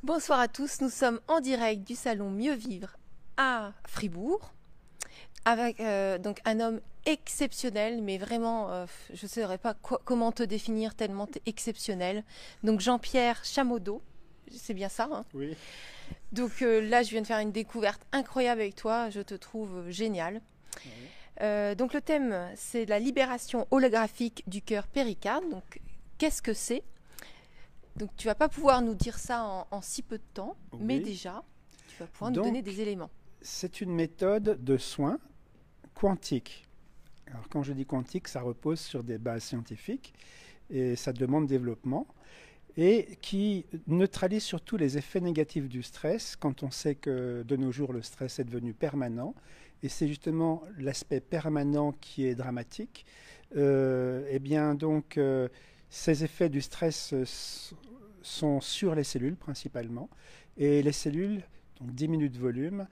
Bonsoir à tous, nous sommes en direct du salon Mieux Vivre à Fribourg avec donc un homme exceptionnel, mais vraiment je ne saurais pas comment te définir tellement tu es exceptionnel. Donc Jean-Pierre Chamodeau, c'est bien ça, hein? Oui. Donc là je viens de faire une découverte incroyable avec toi, je te trouve génial. Oui. Donc le thème c'est la libération holographique du cœur péricarde. Donc qu'est-ce que c'est? Donc tu vas pas pouvoir nous dire ça en si peu de temps, mais Oui. déjà, tu vas pouvoir nous donner des éléments. C'est une méthode de soins quantique. Alors quand je dis quantique, ça repose sur des bases scientifiques et ça demande développement et qui neutralise surtout les effets négatifs du stress quand on sait que de nos jours le stress est devenu permanent et c'est justement l'aspect permanent qui est dramatique. Eh bien donc ces effets du stress sont sur les cellules principalement et les cellules donc, diminuent de volume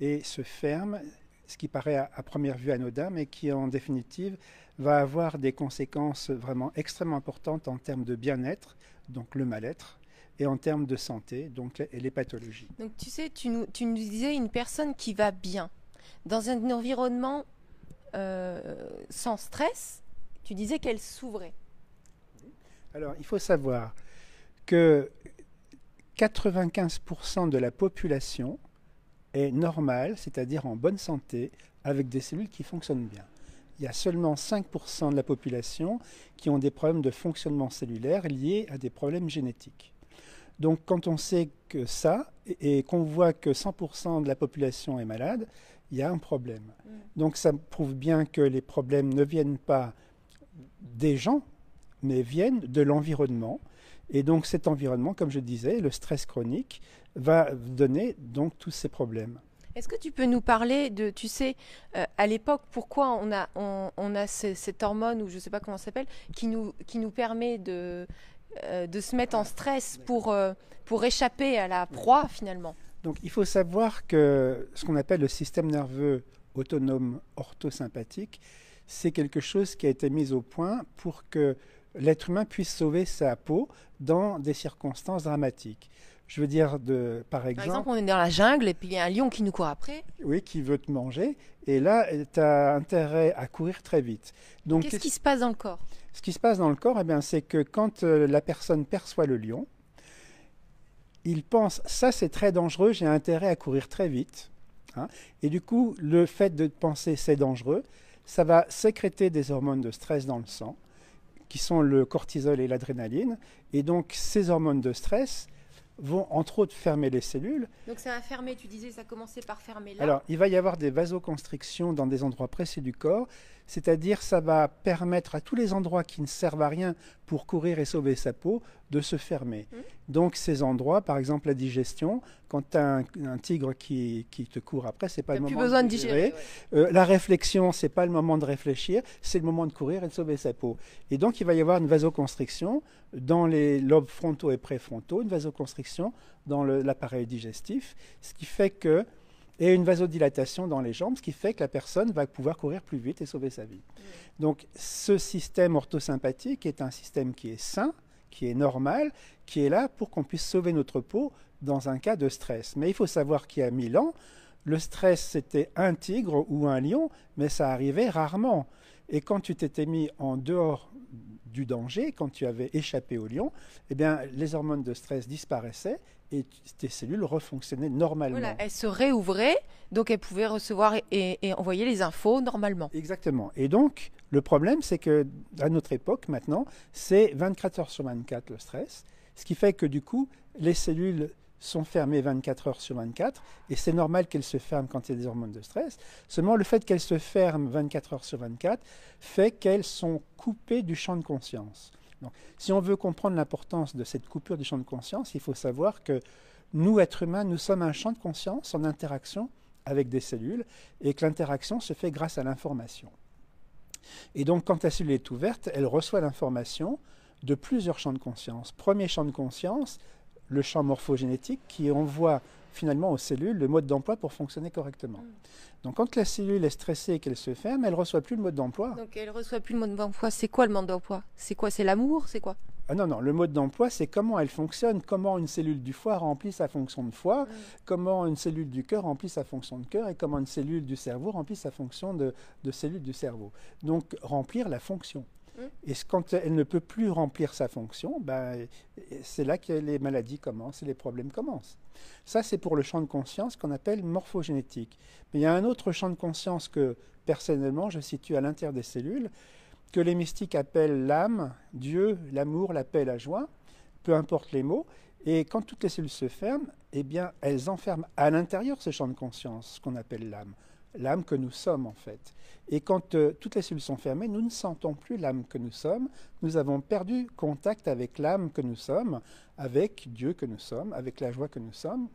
et se ferment, ce qui paraît à première vue anodin, mais qui en définitive va avoir des conséquences vraiment extrêmement importantes en termes de bien-être, donc le mal-être, et en termes de santé, donc les pathologies. Donc tu sais, tu nous disais une personne qui va bien, dans un environnement sans stress, tu disais qu'elle s'ouvrait. Alors il faut savoir que 95% de la population est normale, c'est-à-dire en bonne santé, avec des cellules qui fonctionnent bien. Il y a seulement 5% de la population qui ont des problèmes de fonctionnement cellulaire liés à des problèmes génétiques. Donc quand on sait que ça, et qu'on voit que 100% de la population est malade, il y a un problème. Donc ça prouve bien que les problèmes ne viennent pas des gens, mais viennent de l'environnement. Et donc cet environnement, comme je disais, le stress chronique, va donner donc tous ces problèmes. Est-ce que tu peux nous parler de, tu sais, à l'époque, pourquoi on a cette hormone, ou je ne sais pas comment ça s'appelle, qui nous permet de se mettre en stress pour échapper à la proie finalement? Donc il faut savoir que ce qu'on appelle le système nerveux autonome orthosympathique, c'est quelque chose qui a été mis au point pour que l'être humain puisse sauver sa peau dans des circonstances dramatiques. Je veux dire, par exemple, on est dans la jungle et puis il y a un lion qui nous court après. oui, qui veut te manger, et là, tu as intérêt à courir très vite. Donc, qu'est-ce qui se passe dans le corps? Ce qui se passe dans le corps, eh bien, c'est que quand la personne perçoit le lion, il pense, ça c'est très dangereux, j'ai intérêt à courir très vite. Hein. Et du coup, le fait de penser c'est dangereux, ça va sécréter des hormones de stress dans le sang, qui sont le cortisol et l'adrénaline. Et donc, ces hormones de stress vont entre autres fermer les cellules. Donc ça va fermer, tu disais, ça commençait par fermer là. Alors, il va y avoir des vasoconstrictions dans des endroits précis du corps, c'est-à-dire ça va permettre à tous les endroits qui ne servent à rien pour courir et sauver sa peau de se fermer. Donc ces endroits, par exemple la digestion, quand tu as un tigre qui te court après, c'est pas le moment de digérer. La réflexion, c'est pas le moment de réfléchir, c'est le moment de courir et de sauver sa peau. Et donc il va y avoir une vasoconstriction dans les lobes frontaux et préfrontaux, une vasoconstriction dans l'appareil digestif, ce qui fait que et une vasodilatation dans les jambes, ce qui fait que la personne va pouvoir courir plus vite et sauver sa vie. Donc ce système orthosympathique est un système qui est sain, qui est normal, qui est là pour qu'on puisse sauver notre peau dans un cas de stress. Mais il faut savoir qu'il y a 1000 ans, le stress c'était un tigre ou un lion, mais ça arrivait rarement. Et quand tu t'étais mis en dehors du danger, quand tu avais échappé au lion, eh bien, les hormones de stress disparaissaient et tes cellules refonctionnaient normalement. Voilà, elles se réouvraient, donc elles pouvaient recevoir et envoyer les infos normalement. Exactement. Et donc, le problème, c'est qu'à notre époque, maintenant, c'est 24 heures sur 24 le stress, ce qui fait que du coup, les cellules sont fermées 24 heures sur 24, et c'est normal qu'elles se ferment quand il y a des hormones de stress. Seulement, le fait qu'elles se ferment 24 heures sur 24 fait qu'elles sont coupées du champ de conscience. Donc, si on veut comprendre l'importance de cette coupure du champ de conscience, il faut savoir que nous, êtres humains, nous sommes un champ de conscience en interaction avec des cellules, et que l'interaction se fait grâce à l'information. Et donc, quand la cellule est ouverte, elle reçoit l'information de plusieurs champs de conscience. Premier champ de conscience, le champ morphogénétique qui envoie finalement aux cellules le mode d'emploi pour fonctionner correctement. Donc quand la cellule est stressée et qu'elle se ferme, elle ne reçoit plus le mode d'emploi. Donc elle ne reçoit plus le mode d'emploi. C'est quoi le mode d'emploi? C'est quoi? C'est l'amour? C'est quoi? Ah non, non, le mode d'emploi, c'est comment elle fonctionne, comment une cellule du foie remplit sa fonction de foie, comment une cellule du cœur remplit sa fonction de cœur et comment une cellule du cerveau remplit sa fonction de cellule du cerveau. Donc, remplir la fonction. Et quand elle ne peut plus remplir sa fonction, ben, c'est là que les maladies commencent et les problèmes commencent. Ça, c'est pour le champ de conscience qu'on appelle morphogénétique. Mais il y a un autre champ de conscience que, personnellement, je situe à l'intérieur des cellules, que les mystiques appellent l'âme, Dieu, l'amour, la paix, la joie, peu importe les mots. Et quand toutes les cellules se ferment, eh bien, elles enferment à l'intérieur ce champ de conscience, ce qu'on appelle l'âme. L'âme que nous sommes, en fait. Et quand toutes les cellules sont fermées, nous ne sentons plus l'âme que nous sommes. Nous avons perdu contact avec l'âme que nous sommes, avec Dieu que nous sommes, avec la joie que nous sommes.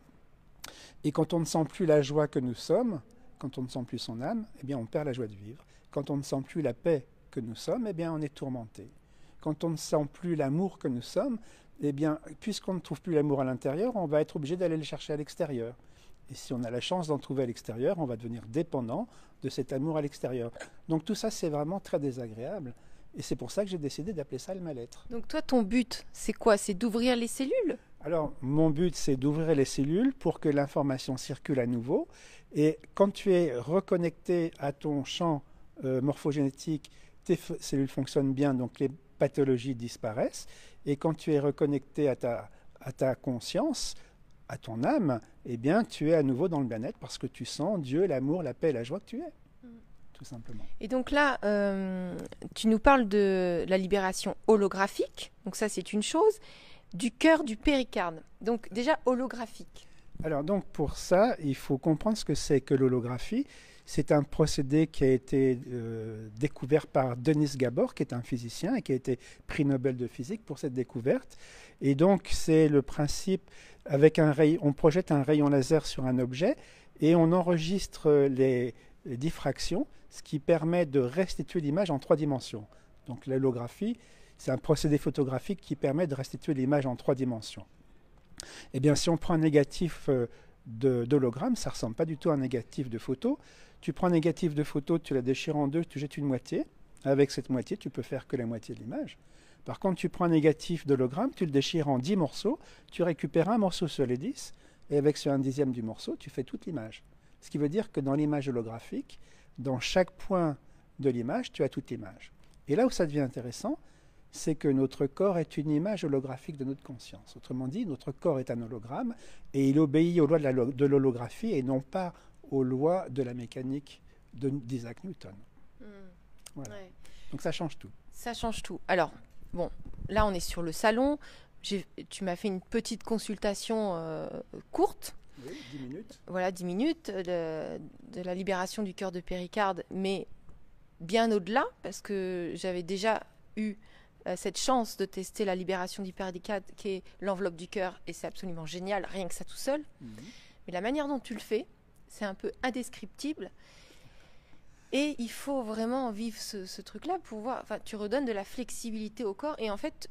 Et quand on ne sent plus la joie que nous sommes, quand on ne sent plus son âme, eh bien, on perd la joie de vivre. Quand on ne sent plus la paix que nous sommes, eh bien, on est tourmenté. Quand on ne sent plus l'amour que nous sommes, eh bien, puisqu'on ne trouve plus l'amour à l'intérieur, on va être obligé d'aller le chercher à l'extérieur. Et si on a la chance d'en trouver à l'extérieur, on va devenir dépendant de cet amour à l'extérieur. Donc tout ça, c'est vraiment très désagréable. Et c'est pour ça que j'ai décidé d'appeler ça le mal-être. Donc toi, ton but, c'est quoi? C'est d'ouvrir les cellules? Alors, mon but, c'est d'ouvrir les cellules pour que l'information circule à nouveau. Et quand tu es reconnecté à ton champ morphogénétique, tes cellules fonctionnent bien, donc les pathologies disparaissent. Et quand tu es reconnecté à ta conscience, à ton âme, eh bien, tu es à nouveau dans le bien-être parce que tu sens Dieu, l'amour, la paix et la joie que tu es, tout simplement. Et donc là, tu nous parles de la libération holographique, donc ça c'est une chose, du cœur du péricarde, donc déjà holographique. Alors donc pour ça, il faut comprendre ce que c'est que l'holographie. C'est un procédé qui a été découvert par Denis Gabor, qui est un physicien et qui a été prix Nobel de physique pour cette découverte. Et donc c'est le principe, avec un rayon, on projette un rayon laser sur un objet et on enregistre les diffractions, ce qui permet de restituer l'image en 3 dimensions. Donc l'holographie, c'est un procédé photographique qui permet de restituer l'image en 3 dimensions. Eh bien, si on prend un négatif d'hologramme, ça ne ressemble pas du tout à un négatif de photo. Tu prends un négatif de photo, tu la déchires en deux, tu jettes une moitié. Avec cette moitié, tu peux faire que la moitié de l'image. Par contre, tu prends un négatif d'hologramme, tu le déchires en 10 morceaux, tu récupères un morceau sur les 10, et avec ce 1/10 du morceau, tu fais toute l'image. Ce qui veut dire que dans l'image holographique, dans chaque point de l'image, tu as toute l'image. Et là où ça devient intéressant, c'est que notre corps est une image holographique de notre conscience. Autrement dit, notre corps est un hologramme et il obéit aux lois de l'holographie et non pas aux lois de la mécanique d'Isaac Newton. Voilà. Ouais. Donc ça change tout. Ça change tout. Alors, bon, là on est sur le salon. Tu m'as fait une petite consultation courte. Oui, 10 minutes. Voilà, 10 minutes de la libération du cœur de péricarde, mais bien au-delà, parce que j'avais déjà eu cette chance de tester la libération du péricarde qui est l'enveloppe du cœur et c'est absolument génial, rien que ça tout seul. Mais la manière dont tu le fais, c'est un peu indescriptible et il faut vraiment vivre ce truc-là pour voir, enfin, tu redonnes de la flexibilité au corps et en fait,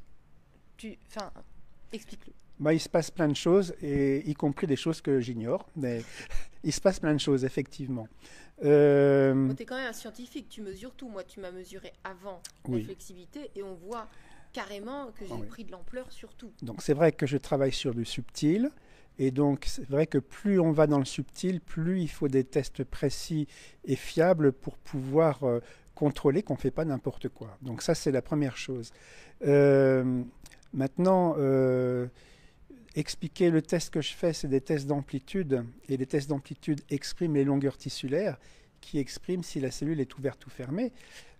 explique-le. Bah, il se passe plein de choses, et y compris des choses que j'ignore, mais il se passe plein de choses, effectivement. Tu es quand même un scientifique, tu mesures tout. Moi, tu m'as mesuré avant la flexibilité et on voit carrément que j'ai pris de l'ampleur sur tout. Donc c'est vrai que je travaille sur du subtil, et donc c'est vrai que plus on va dans le subtil, plus il faut des tests précis et fiables pour pouvoir contrôler qu'on ne fait pas n'importe quoi. Donc ça, c'est la première chose. Maintenant... expliquer le test que je fais, c'est des tests d'amplitude, et les tests d'amplitude expriment les longueurs tissulaires qui expriment si la cellule est ouverte ou fermée.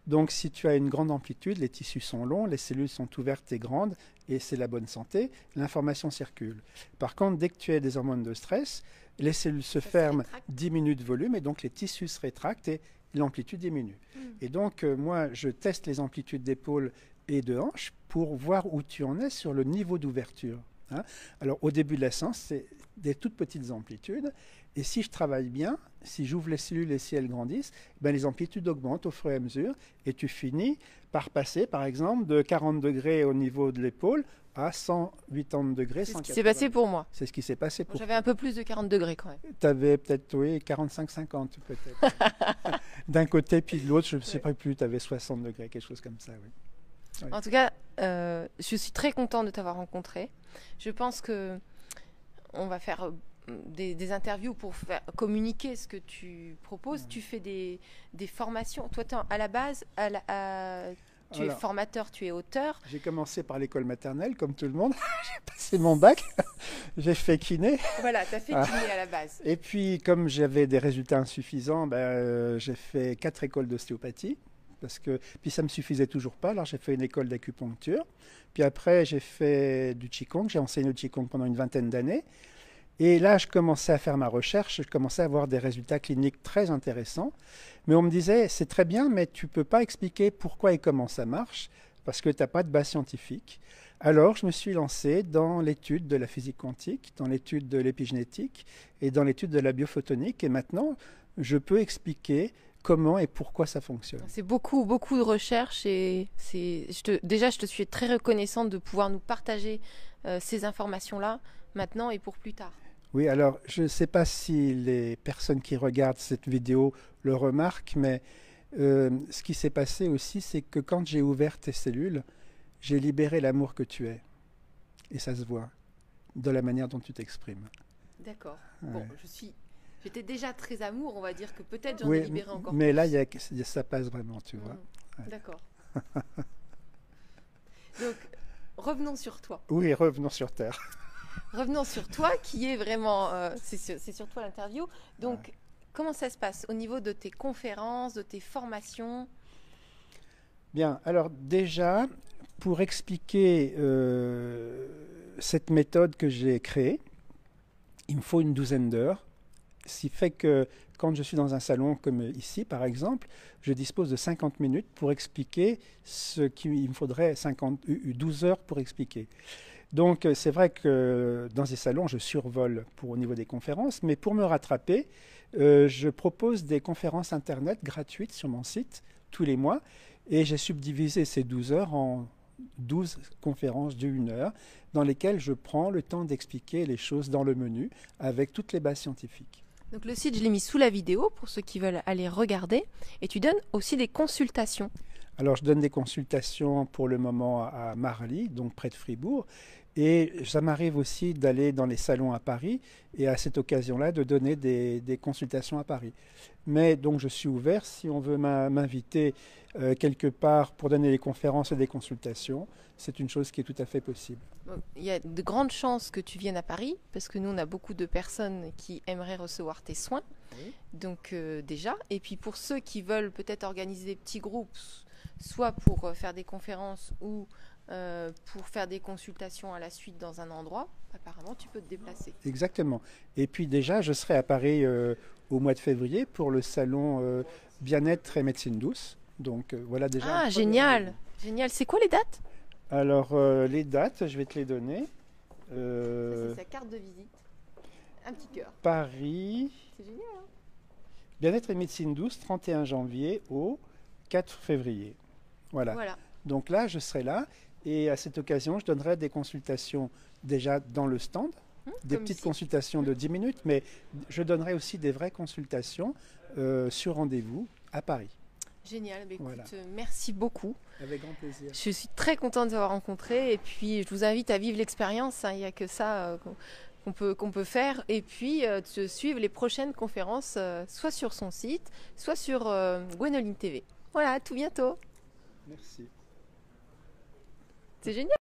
Donc si tu as une grande amplitude, les tissus sont longs, les cellules sont ouvertes et grandes, et c'est la bonne santé, l'information circule. Par contre, dès que tu as des hormones de stress, les cellules se ferment, diminuent de volume, et donc les tissus se rétractent et l'amplitude diminue. Et donc moi, je teste les amplitudes d'épaule et de hanche pour voir où tu en es sur le niveau d'ouverture. Hein? Alors au début de la séance, c'est des toutes petites amplitudes et si je travaille bien, si j'ouvre les cellules et si elles grandissent, ben les amplitudes augmentent au fur et à mesure et tu finis par passer par exemple de 40 degrés au niveau de l'épaule à 180 degrés. C'est ce qui s'est passé pour moi. C'est ce qui s'est passé pour J'avais un peu plus de 40 degrés quand même. Tu avais peut-être 45-50 peut-être. D'un côté puis de l'autre, je ne sais pas plus, tu avais 60 degrés, quelque chose comme ça. Oui. Oui. En tout cas, je suis très contente de t'avoir rencontré. Je pense que on va faire des interviews pour faire communiquer ce que tu proposes. Tu fais des formations. Toi, à la base, tu es formateur, tu es auteur. J'ai commencé par l'école maternelle, comme tout le monde. J'ai passé mon bac. J'ai fait kiné. Voilà, tu as fait kiné à la base. Et puis, comme j'avais des résultats insuffisants, j'ai fait 4 écoles d'ostéopathie. Puis ça ne me suffisait toujours pas. Alors, j'ai fait une école d'acupuncture. Puis après, j'ai fait du Qigong. J'ai enseigné le Qigong pendant une vingtaine d'années. Et là, je commençais à faire ma recherche, je commençais à avoir des résultats cliniques très intéressants. Mais on me disait, c'est très bien, mais tu ne peux pas expliquer pourquoi et comment ça marche, parce que tu n'as pas de base scientifique. Alors, je me suis lancé dans l'étude de la physique quantique, dans l'étude de l'épigénétique et dans l'étude de la biophotonique. Et maintenant, je peux expliquer comment et pourquoi ça fonctionne. C'est beaucoup, beaucoup de recherches et déjà, je te suis très reconnaissante de pouvoir nous partager ces informations-là maintenant et pour plus tard. Oui, alors je ne sais pas si les personnes qui regardent cette vidéo le remarquent, mais ce qui s'est passé aussi, c'est que quand j'ai ouvert tes cellules, j'ai libéré l'amour que tu es. Et ça se voit de la manière dont tu t'exprimes. D'accord. Ouais. Bon, j'étais déjà très amour, on va dire que peut-être j'en ai libéré encore mais plus. Là, ça passe vraiment, tu vois. Ouais. D'accord. Donc, revenons sur toi. Oui, revenons sur Terre. Revenons sur toi, qui est vraiment... c'est sur toi l'interview. Donc, comment ça se passe au niveau de tes conférences, de tes formations? Bien, alors déjà, pour expliquer cette méthode que j'ai créée, il me faut une douzaine d'heures. Ce qui fait que quand je suis dans un salon comme ici, par exemple, je dispose de 50 minutes pour expliquer ce qu'il me faudrait 12 heures pour expliquer. Donc c'est vrai que dans ces salons, je survole au niveau des conférences, mais pour me rattraper, je propose des conférences Internet gratuites sur mon site tous les mois, et j'ai subdivisé ces 12 heures en 12 conférences d'1 heure, dans lesquelles je prends le temps d'expliquer les choses dans le menu, avec toutes les bases scientifiques. Donc le site, je l'ai mis sous la vidéo pour ceux qui veulent aller regarder, et tu donnes aussi des consultations. Alors, je donne des consultations pour le moment à Marly, donc près de Fribourg. Et ça m'arrive aussi d'aller dans les salons à Paris et à cette occasion-là de donner des consultations à Paris. Mais donc je suis ouvert si on veut m'inviter quelque part pour donner des conférences et des consultations. C'est une chose qui est tout à fait possible. Bon, il y a de grandes chances que tu viennes à Paris parce que nous on a beaucoup de personnes qui aimeraient recevoir tes soins. Oui. Donc déjà. Et puis pour ceux qui veulent peut-être organiser des petits groupes, soit pour faire des conférences ou pour faire des consultations à la suite dans un endroit, apparemment tu peux te déplacer. Exactement. Et puis déjà, je serai à Paris au mois de février pour le salon Bien-être et médecine douce. Donc voilà déjà. Ah, génial. Génial. C'est quoi les dates? Alors les dates, je vais te les donner. Ça, c'est sa carte de visite. Un petit cœur. Paris. C'est génial. Hein, Bien-être et médecine douce, 31 janvier au 4 février. Voilà. Donc là, je serai là. Et à cette occasion, je donnerai des consultations déjà dans le stand, des petites consultations de 10 minutes, mais je donnerai aussi des vraies consultations sur rendez-vous à Paris. Génial, écoute, merci beaucoup. Avec grand plaisir. Je suis très contente de vous avoir rencontré et puis je vous invite à vivre l'expérience, hein. Il n'y a que ça qu'on peut faire et puis de suivre les prochaines conférences soit sur son site, soit sur Gwénoline TV. Voilà, à tout bientôt. Merci. C'est génial.